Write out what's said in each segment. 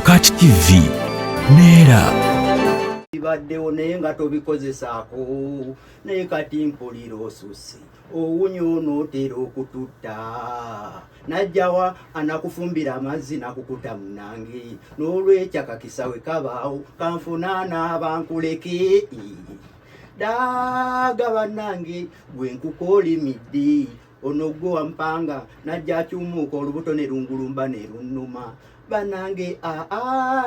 Sokat TV Neera ibaddewo naye nga tobikozesaako naye kati mpulira osusse owunya onootera okututta najjawa anakufumbira amazzi nakukuta munange n'olwekyo akakisawe kabaawo kanfunaana abankuleke daaga bannange gwe nkukoolimidde ono gwe wampanga najja akyumuuka olubuto ne lungulumba ne lunnuma banange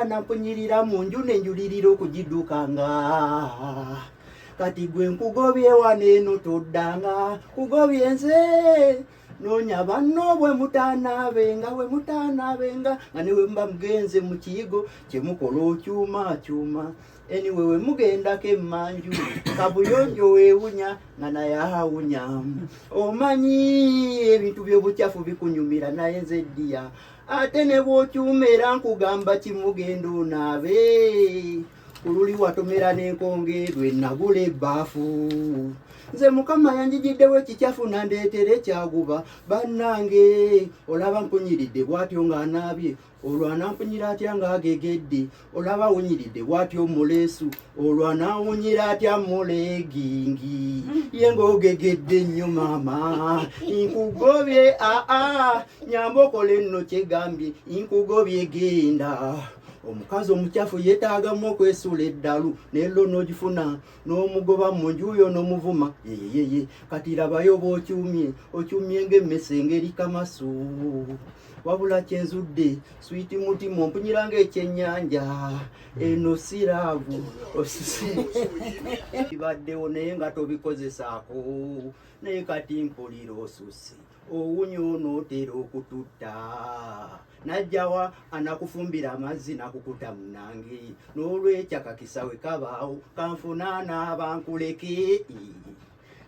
nampunyirira mu nju nenjulirira okugiddukanga kati gwe nkugobye wano eno toddanga kugobye nze noonya banno bwe mutaanaabenga nga ne we mba mugenze mu kiyigo kyemukola okyuma anyway we mugendako emmanju kabuyonjo weewunya nga naye awunya omanyi ebintu by'obukyafu bikunyumira naye nze ddiya ate ne bw'okyuma era nkugamba kimugenda onaabe kululi watomera n'enkongeerwe nagula ebbaafu nze mukama yanjigiddewo ekikyafu nandeetera ekyaguba bannange olaba nkunyiridde bw'atyo ng'anaabye olwo anampunyira atya ng'agegedde olaba awunyiridde bw'atyo muleesu olwo anaawunyira atya muleegingi ye ng'ogegedde nnyo maama nkugobye nyamba okola enno kyegambye nkugobye genda omukazi omukyafu yeetaagamu okwesuula eddalu neero n'ogifuna n'omugoba mu njuyo n'omuvuma yeyeye kati rabayo okyumye ng'emmese ng'eri kamasu wabula kyenzudde switi mutima ompunyiranga ekyennyanja eno siraavu osise ibaddewo naye nga tobikozesaako naye kati mpulira osusse owunya onootera okututta najjawa anakufumbira amazzi nakukuta munange n'olwekyo akakisawe kabaawo kanfunaana abankuleke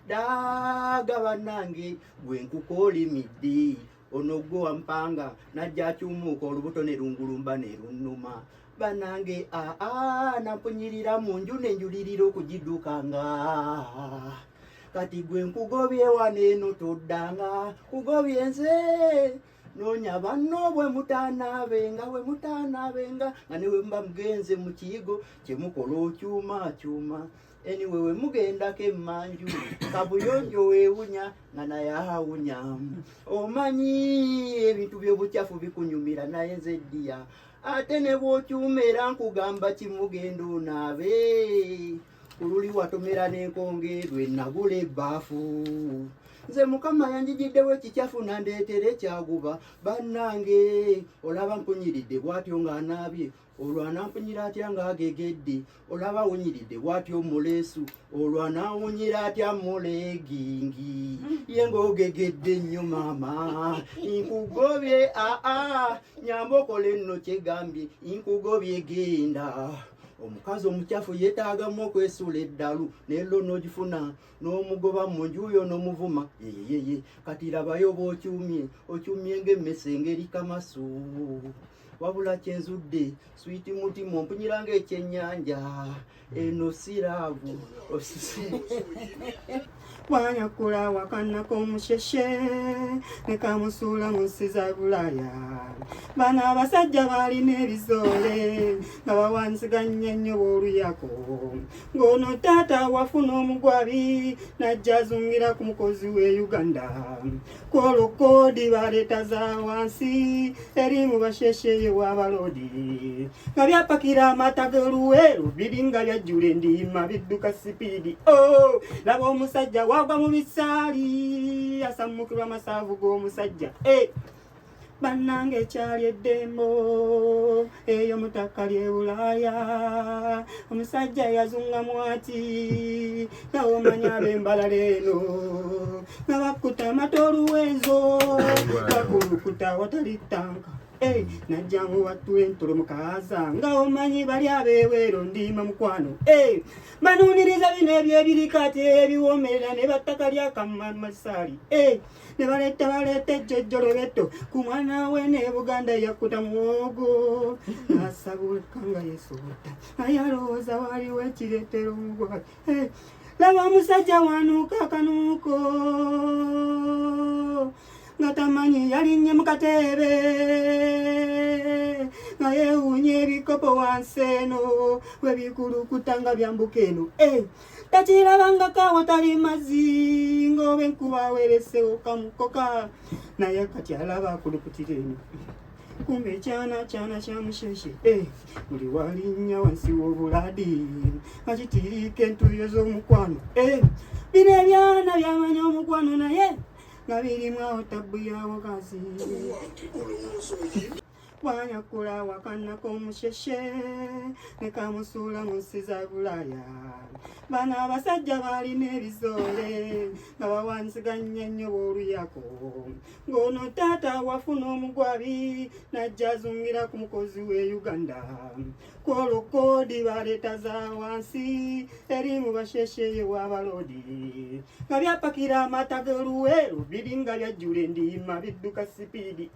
daaga bannange gwe nkukoolimidde ono gwe wampanga najja akyumuuka olubuto ne lungulumba ne lunnuma bannange nampunyirira mu nju nenjulirira okugiddukanga kati gwe nkugobye wano eno toddanga kugobye nze noonya banno bwe mutaanaabenga nga ne we mba mugenze mu kiyigo kyemukola okyuma anyway we mugendako emmanju kabuyonjo weewunya nga naye awunya omanyi ebintu by'obukyafu bikunyumira naye nze ddiya ate ne bw'okyuma era nkugamba kimugenda onaabe kululi watomera n'enkongeerwe nagula ebbaafu nze mukama yanjigiddewo ekikyafu nandeetera ekyaguba bannange olaba nkunyiridde bw'atyo ng'anaabye olwo anampunyira atya ng'agegedde olaba awunyiridde bw'atyo muleesu olwo anaawunyira atya muleegingi ye ng'ogegedde nnyo maama nkugobye nyamba okola enno kyegambye nkugobye genda omukazi omukyafu yeetaagamu okwesuula eddalu neero n'ogifuna n'omugoba mu njuyo n'omuvuma yeyeye kati rabayo okyumye ng'emmese ng'eri kamasu wabula kyenzudde switi mutima ompunyiranga ekyennyanja eno siraavu osise wanyakula wakanako omusheshe nekamusuula mu nsi za Bulaaya bano abasajja balina ebizoole nga bawanziganya nnyo b'oluyako ng'ono taata wafuna omugwabi najja azungira ku mukozi w'e Uganda kwolwo koodi baleeta za wansi eri mu basheshe ye w'abaloodi nga byapakira amata g'oluweero biringa byajjula endiima bidduka sipiidi laba omusajja wagwa mu bisaali asammukirwa amasaavu g'omusajja bannange ekyali eddembo eyo mutaka ly'e Bulaaya omusajja yazungamu ati nawe omanya ab'embalala eno nga bakkuta amata oluwenzo bakulukuta watali ttanka najja muwattula entolo mukaaza nga omanyi bali abeeweero ndiima mukwano banuuniriza bino ebyebirikati ebiwoomerera ne battaka lyakamasaali ne baleeta ejjojjolo betto ku mwana we ne Buganda yakkuta muwogo nasabuleka nga yesoota naye alowooza waliwo ekireetera omugwabi laba omusajja wanuuka akanuuko nga tamanyi yalinnye mu katebe naye unye ebikopo wansi eno webikulukuta nga byambuka eno takirabanga kawatali mazzi ng'oba enkuba aweeresewo kamukoka naye kati alaba akulukutira eno kumbe ekyana kya musheshe buli walinnya wansi w'obuladi akitiriika entuuyo z'omukwano bino ebyana byamanya omukwano naye nga birimu awo tabbu yawo kazi wanyakula wakanako omusheshe ne kamusuula mu nsi za Bulaaya bano abasajja balina ebizoole nga bawanziganya ennyo b'oluyako ng'ono taata wafuna omugwabi n'ajja azungira ku mukozi w'e Uganda kwolwo koodi baleeta za wansi eri mu basheshe w'abaloodi nga byapakira amata g'oluweero biringa byajjula endiima bidduka sipiidi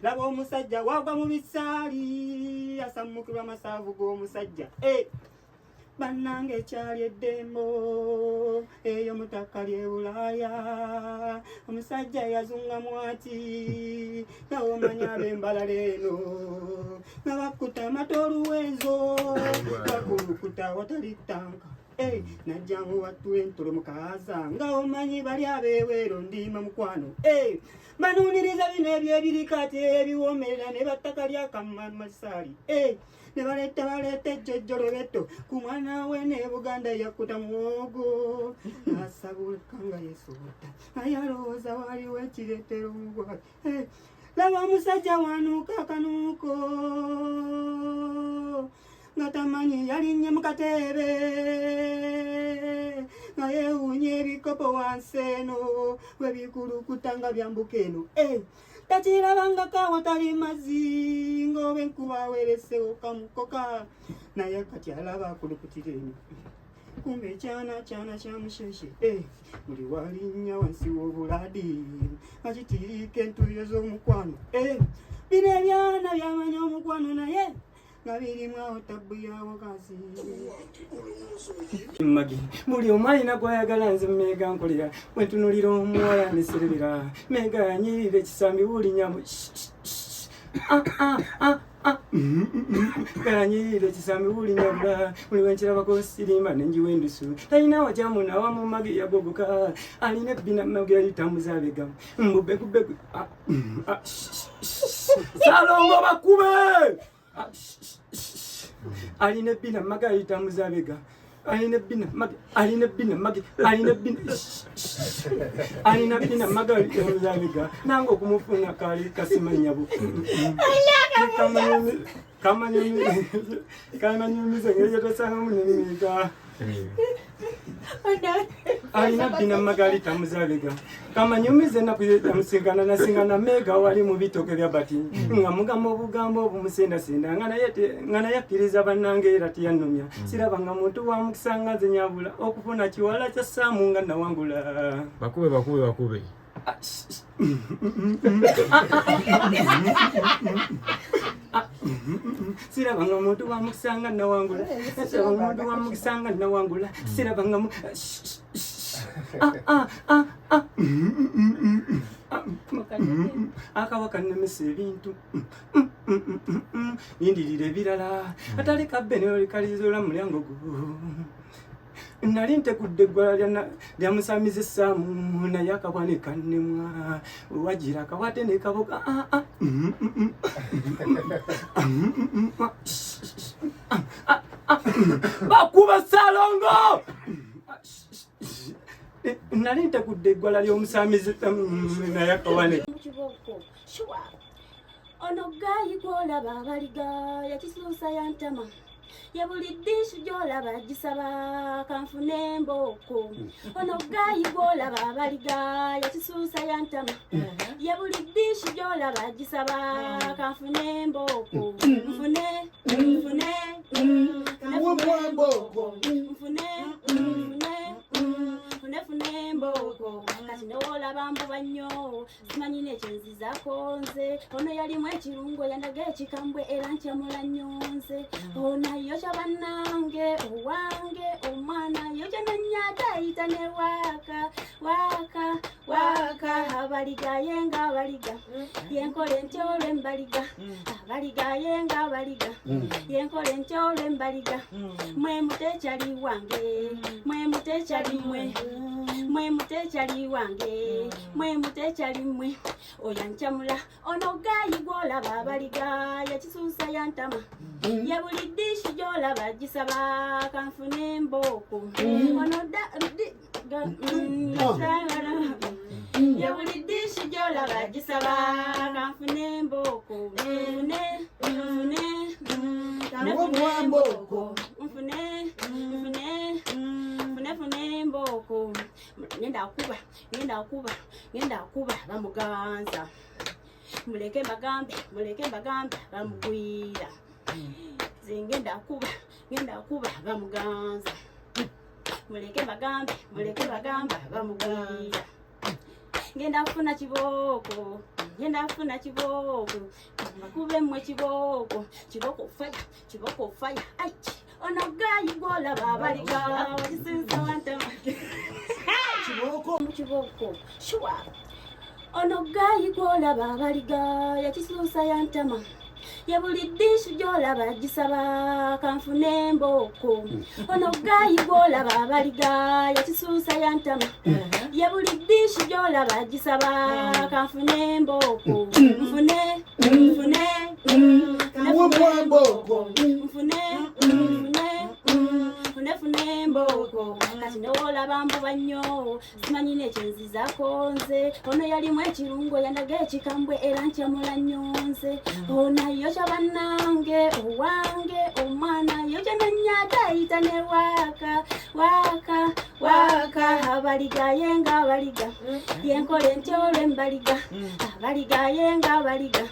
laba omusajja wagwa mu bisaali asammukirwa amasaavu g'omusajja bannange ekyali eddembo eyo mutaka ly'e Bulaaya omusajja yazungamu ati nawe omanya ab'embalala eno nga bakkuta amata oluwenzo bakulukuta watali ttanka najjangu wattula entolo mukaaza nga omanyi bali abeeweero ndiima mukwano banuuniriza bino ebyo ebirika ati ebiwoomerera ne battaka lyakamasaali ne baleeta ejjojjolobeto ku mwana we ne Buganda yakkuta muwogo n'asabulika nga yesuuta naye alowooza waliwo ekireetera omugwabi laba omusajja wanuuka akanuuko nga tamanyi yalinnye mu kateebe nga yeewuunya ebikopo wansi eno webikulukuta nga byambuka eno takirabanga kawatali mazzi ng'oba enkuba aweeresewo kamukoka naye kati alaba akulukutira eno kumbe ekyana kya musheshe buli walinnya wansi w'obuladi akitiriika entuuyo z'omukwano bino ebyana byamanya omukwano naye nga birimu awo tabbu yawo kazi magi buli omu alina gwayagala nze meega nkolera bwentunulira omuwala neserebera meega yanyirira ekisambi bulinyamu kanyirira ekisambi bulinyabula buli wenkirabako sirimba nenjiwa endusu talina wakyamuna awamu magi yagogoka alina ebbina magi yalitambuza abegamu mbubekubegu salongo bakube alina ebbina magi alitambuza abega alina ebbina magi alina ebbina magi alitambuza abega nange okumufuna kali kasimanyabu kamanyumize ngeri gyetosangamu nemiga alina ebbina magi alitambuza abega kamanyumize enaku yamusingana nasingana meega wali mu bitoke bya bati nga mugamba obugambo obumusendasenda nga naye akkiriza bannange era tiyannumya sirabanga muntu wa mukisa nga nze nyabula okufuna kiwala kya Saamu nga nawangula bakube sirabanga muntu wa mukisa nga nawangula sirabanga akawaka nemesa ebintu nindirira ebirala atali kabbe neolikalizula mulyango gu nali ntekudde eggwala lyamusamiza Saamu naye akabwane kannemwa wagira akawate nekaboka bakuba Salongo nali ntekudde eggwala ly'omusamiza naye akabwane ono gayi gwolaba abaliga yakisuusa yantama yabuliddiishu gyolaba gisaba kanfune embooko ono gayi gwolaba abaliga yakisuusa yantama yabuliddiishu gyolaba gisaba kanfune embooko nfune embooko kati newolaba mbuba nnyo simanyi nekyenzizaako nze ono yalimu ekirungo yandaga ekikambwe era nkyamula nnyonze onayo kya bannange owange omwana yo gye nanyata ayita ne waaka abaliga yenga abaliga yenkole ntyolo embaliga abaliga yenga abaliga yenkole ntyolo embaliga mwe mutekyali wange mwe mutekyali mwe mutekyali wange mwe mutekyali mwe oyancamula ono gayi gwolaba abaliga yakisuusa yantama yabuli dishi gyolaba gisaba kanfune emboko ono yabuli dishi gyolaba gisaba kanfune emboko mfune emboko mfune emboko ngenda kuba bamuganza muleke bagambe bamugwira ngenda kuba bamuganza muleke bagambe bamugwira ngenda kufuna kiboko bakube mmwe kiboko fire aichi ono gayi gwolaba abaliga wakisinza wantama kiboko shua ono gayi gwolaba abaliga yakisuusa yantama yabuli dishi gyolaba gisaba kanfune emboko ono gayi gwolaba abaliga yakisuusa yantama yabuli dishi gyolaba gisaba kanfune emboko mfune emboko kati nolaba mbu bannyo simanyi nekyenzizako nze ono yalimu ekirungo yandaga ekikambwe era nkyamula nnyonze onayo kyabannange owange omwana yo kyenanyata ayita ne waka abaliga yenga abaliga yenkole ntyolo embaliga abaliga yenga abaliga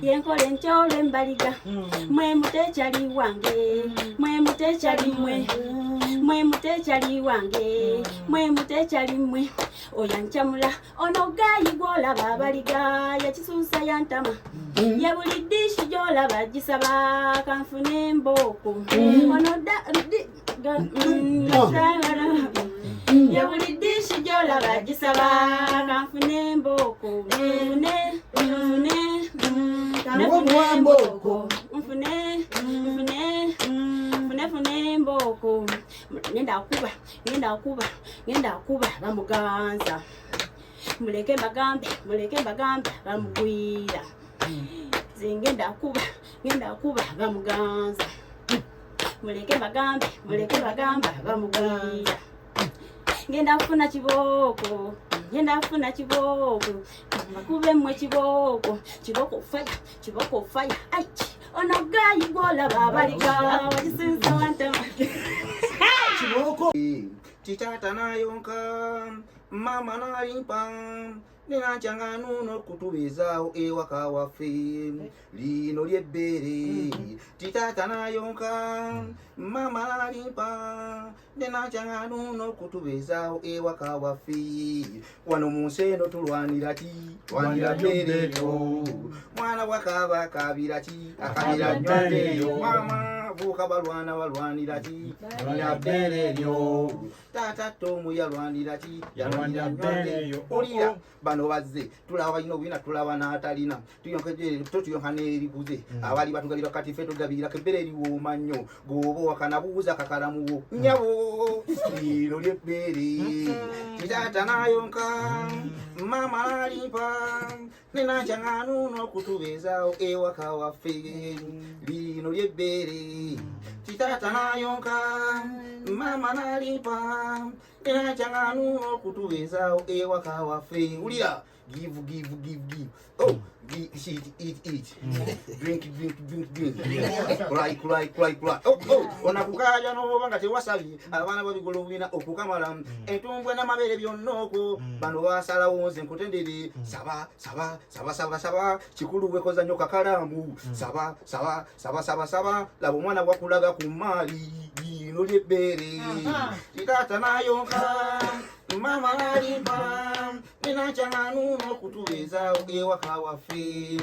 yenkole ntyolo embaliga mwe mutekyali wange mwe mutekyali wange mwe mutekyali mwe oyancamula ono gayi gwolaba abaliga yakisuusa yantama yabuli dishi gyolaba gisaba kanfune emboko ono yabuli dishi gyolaba gisaba kanfune emboko mfune emboko ngenda kuba bamuganza muleke bagambe bamugwira ngenda kuba bamuganza muleke bagambe bamugwira ngenda kufuna kiboko bakube mmwe kiboko fire aichi ono gayi gwolaba abaliga wakisinza wantama Titata nayonka mama nalimpa ninachanga nuno kutubezao ewaka waffe lino lyebbere titata nayonka mama nalimpa ninachanga nuno kutubezao ewaka waffe wano munseno tulwanira ki twanira bbereyo mwana wakaba kabira ki akabira nyoleyo mama vuka balwanira ki twanira bbereyo tata tomu yalwanira ki yalwanira bbereyo olira bano bazze tulaba ino wina tulaba natalina tuyonka nerikuze abali batugalira kati fe tugabira kebere liwoma nnyo gobo wakanabuuza kakalamuwo nyabo lino lyebbere titata nayonka mama nalimpa ninachanga nuno kutubezao ewaka waffe lino lyebbere titata nayonka mama nalimpa ninachanga nuno kutubezao ewaka waffe ulira give oh eat drink cry oh onakukaya no banga tewasabye abana babigolo wina okukamala entumbwe n'amabere byonnoko bano basala wonze nkutendere saba kikulu wekoza nyoka kalamu saba saba laba omwana bwakulaga ku maali lino lyebbeere titaata nayonka mama alimpa ninachanganuno kutuweza ewaka waffe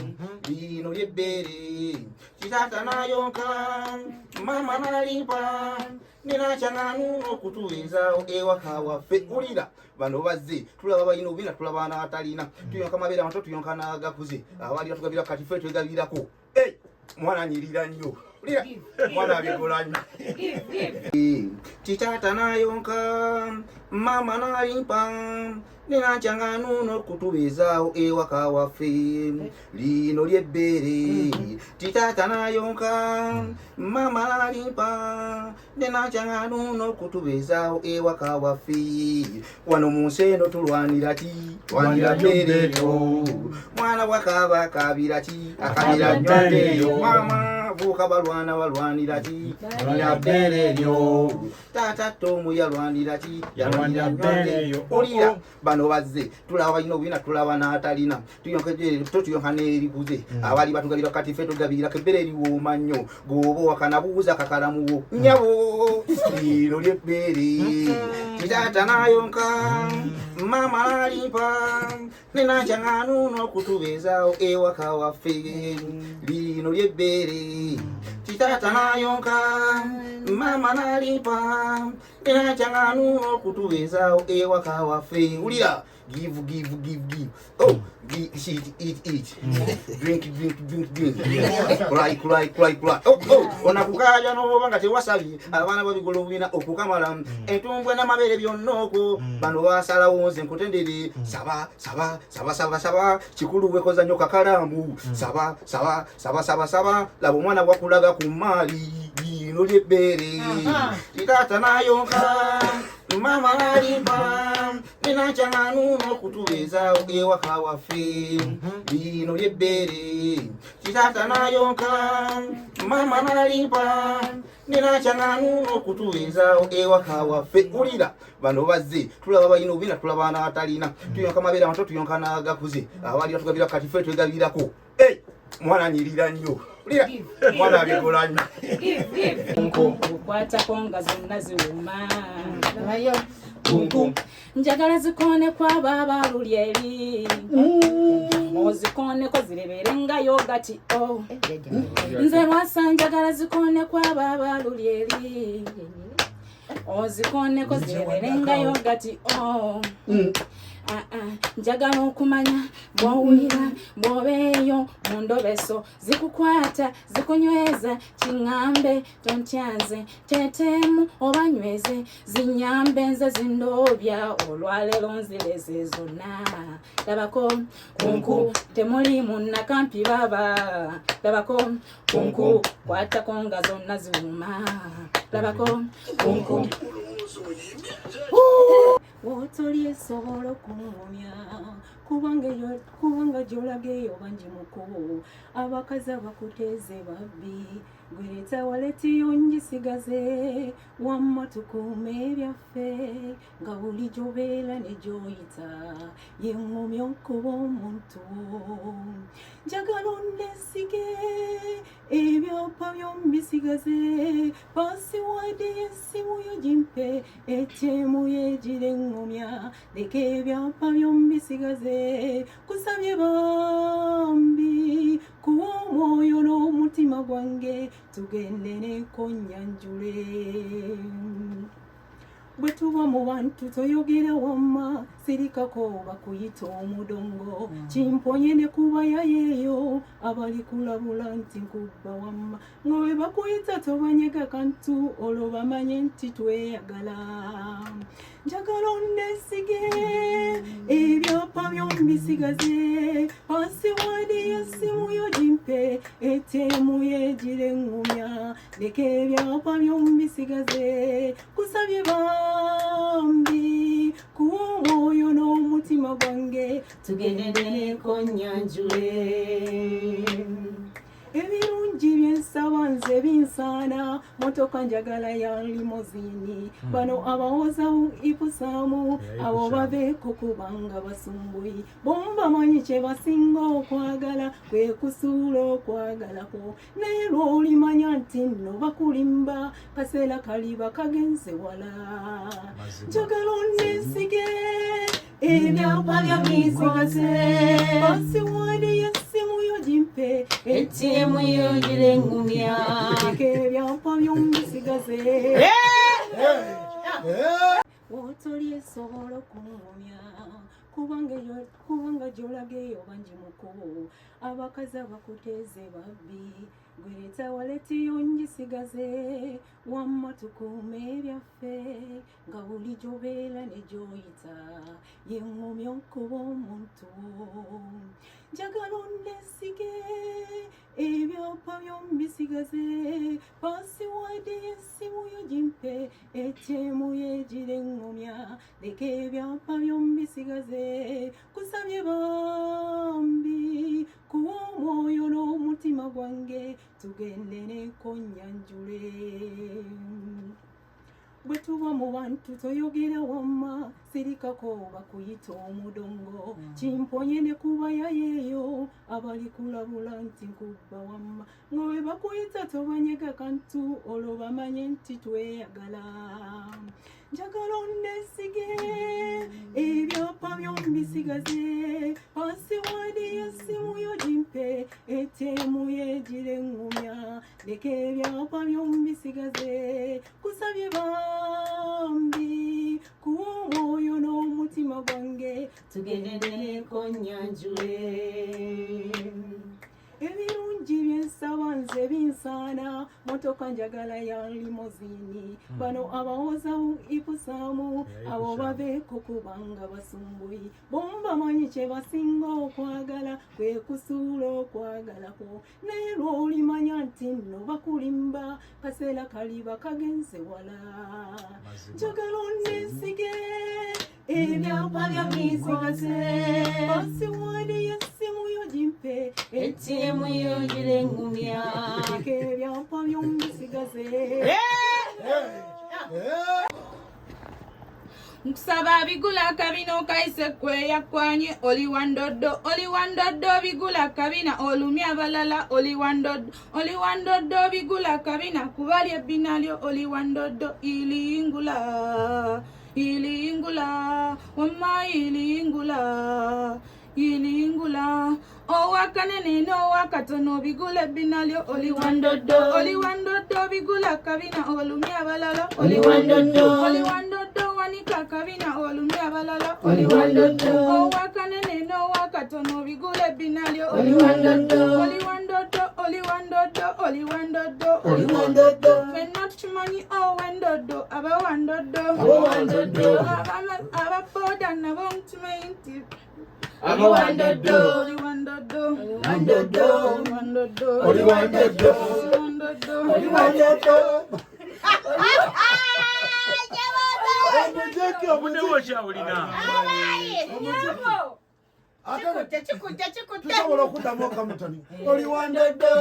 lino lyebbeere titaata nayonka mama nalimpa ninachanganuno kutuweza ewaka waffe ulira bano bazze tulaba balina obina tulaba na atalina tuyonka mabeera mato tuyonka nagakuze abali batugabira kati ffe twegabirako mwana nyirira nnyo ulira mwana abekola nnyo titaata nayonka mama nalimpa ninachanganuno kutuwezao ewaka waffe lino lyebbeere titaata nayonka mama nalimpa ninachanganuno kutuwezao ewaka waffe wano mu nsi eno tulwanira ki lwanira bbeereyo mwana wakaba kabira ki akabira bbeereyo mama vuka balwanira ki lwanira bbeereyo taata tomu yalwanira ki yalwanira bbeereyo olira bano bazze tulaba balina obwina tulaba n'atalina tuyonka n'erikuze abali batugabira kati ffe tugabirako ebbere eriwooma nnyo gooba wakanabuuza kakalamuwo nyabo lino lyebbeere titaata nayonka mama nalimpa ninachanganuno okutubeezaawo ewaka waffe lino lyebbeere titaata nayonka mama nalimpa ninachanganuno okutubeezaawo ewaka waffe ulira give oh eat drink cry onakukaya noba nga tewasabye abaana babigolo bwina okukamala entumbwe n'amabeere byonnoko bano basalawo nze nkutendere saba kikulu wekoza nnyo kakalamu saba laba omwana bwakulaga ku maali lino lyebbeere titaata nayonka mama nalimpa ninachanganuno okutubeezaawo ewaka waffe lino lyebbeere titaata nayonka mama nalimpa ninachanganuno okutubeezaawo ewaka waffe ulira bano bazze tulaba balina obwina tulaba n'atalina tuyonka mabeera mato tuyonka n'agakuze abali batugabira kati ffe twegabirako mwana nyirira nnyo ulira mwana abekola nnyo ukwatako nga zonna ziwuma njagala zikone kwaba abalulya eri ozikoneko zireberenga yogati nze lwasa njagala zikone kwaba abalulya eri ozikoneko zireberenga yogati njagala okumanya bw'owulira bw'obeeyo mu ndobeso zikukwata zikunyweza kiŋŋambe tontyanze teteemu oba nyweze zinyambe nze zindobya olwaleero nzireze zonna labako kunku temuli munnakampi baba labako kunku kwatako nga zonna ziwuma labako kunku wotolye sobola okumumya kubanga gyolageyo bangi mukubo abakazi abakuteeze babbi gwereeta waletiyo njisigaze wamma tukuuma ebyaffe nga buli gyobeera ne gyoyita yeŋŋumya okuba omuntu njagala onnesige ebyapa by'omubisigaze pasiwadi y'essimu yo gimpe etyemu yegira eŋŋumya leka ebyapa by'omubisigaze kusabye bambi kuwa omwoyo n'omutima gwange tugende nekonyanjule bwe tuba mu bantu toyogera wamma sirikako bakuyita omudongo kimponye ne kubayayeeyo abali kulabula nti nkubba wamma nga bwe bakuyita tobanyega kantu olwo bamanye nti tweyagala njagala onnesige ebyapa by'omubisigaze pasiwadi y'essimu yo gimpe etyemu yegira eŋŋumya leka ebyapa by'omubisigaze kusabye bambi kuwa omwoyo n'omutima gwange tugende nekonyanjule ebirungi byensaba nze binsana motoka njagala ya limozini bano abawoza ipusamu abo babeeko kubanga basumbuyi bomba manyi kye basinga okwagala kwe kusuula okwagalako naye lw'olimanya nti nno bakulimba kaseera kaliba kagenze wala njagala onneesige ebyapa bya bisigaze pasiwadi yessimu yo gimpe ettiemu yo girengumya ebyapa by'ombisigaze wotoli esobola okungumya kubanga gy'olaga eyo bangi mukubo abakazi abakuteeze babbi gweta waletiyo njisigaze wamma tukuuma ebyaffe nga buli gy'obeera ne gy'oyita yeŋŋumya okuba omuntu njagala onneesige ebyapa by'ombisigaze pasiwadi y'essimu yo gimpe ettiemu yegira eŋŋumya leka ebyapa by'ombisigaze kusabye bambi kuwa omwoyo n'omutima gwange tugende nekonyanjule bwe tuba mu bantu toyogera wamma sirikako bakuyita omudongo kimponye ne kubayayeeyo abali kulabula nti nkubba wamma nga bwe bakuyita tobanyega kantu olwo bamanye nti tweyagala njagala onneesige ebyapa by'ombisigaze pasiwadi y'essimu yo gimpe ettiemu yegira eŋŋumya leka ebyapa by'ombisigaze kusabye bambi kuwa omwoyo n'omutima gwange tugende nekonyanjule ebirungi byensaba nze binsana motoka njagala ya limozini bano abawoza ipusamu abo babeeko kubanga basumbuyi bomba manyi kye basinga okwagala kwe kusuula okwagalako naye lw'olimanya nti nno bakulimba kaseera kaliba kagenze wala njagala onneesige ebyapa bya bisigaze pasiwadi y'essimu yo gimpe ettiemu yo gira eŋŋumya ebyapa by'ombisigaze nkusaba bigula kabina okayise kweyakwanye oli wandoddo bigula kabina olumya abalala oli wandoddo bigula kabina kubali ebbinalyo oli wandoddo ilingula wamma ilingula owakanene n'owakatono bigula ebbinalyo oli wandoddo bigula kabina olumya abalala oli wandoddo wanika kabina olumya abalala oli wandoddo owakanene n'owakatono bigula ebbinalyo oli wandoddo fenna tukimanyi owendoddo abawandoddo ababoda nabo mukimanyi nti oli wandoddo tusobola okuddamu okamutani oli wandoddo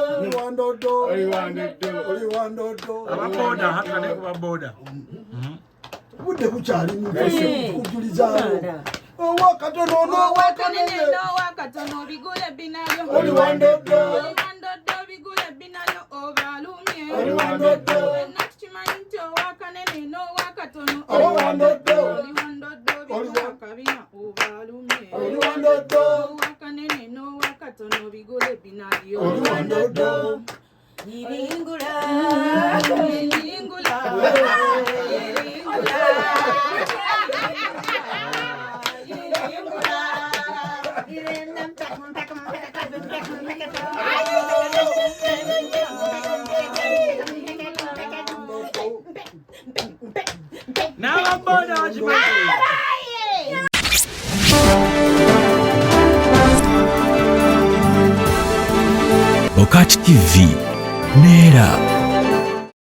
ababoda hakane kubaboda budde bukyalimu kujulizaawo owakatonoowakanene bigula ebbinalyo oli wandoddo bigula ebbinalyo obalumye oli wandoddo fenna tukimanyi nti owakanene n'owakatono oli wandoddo bigula kabina obalumye oli wandoddo owakanene n'owakatono bigula ebbinalyo oli wandoddo ilingula n'ababoda bakimanyi Okati TV Nera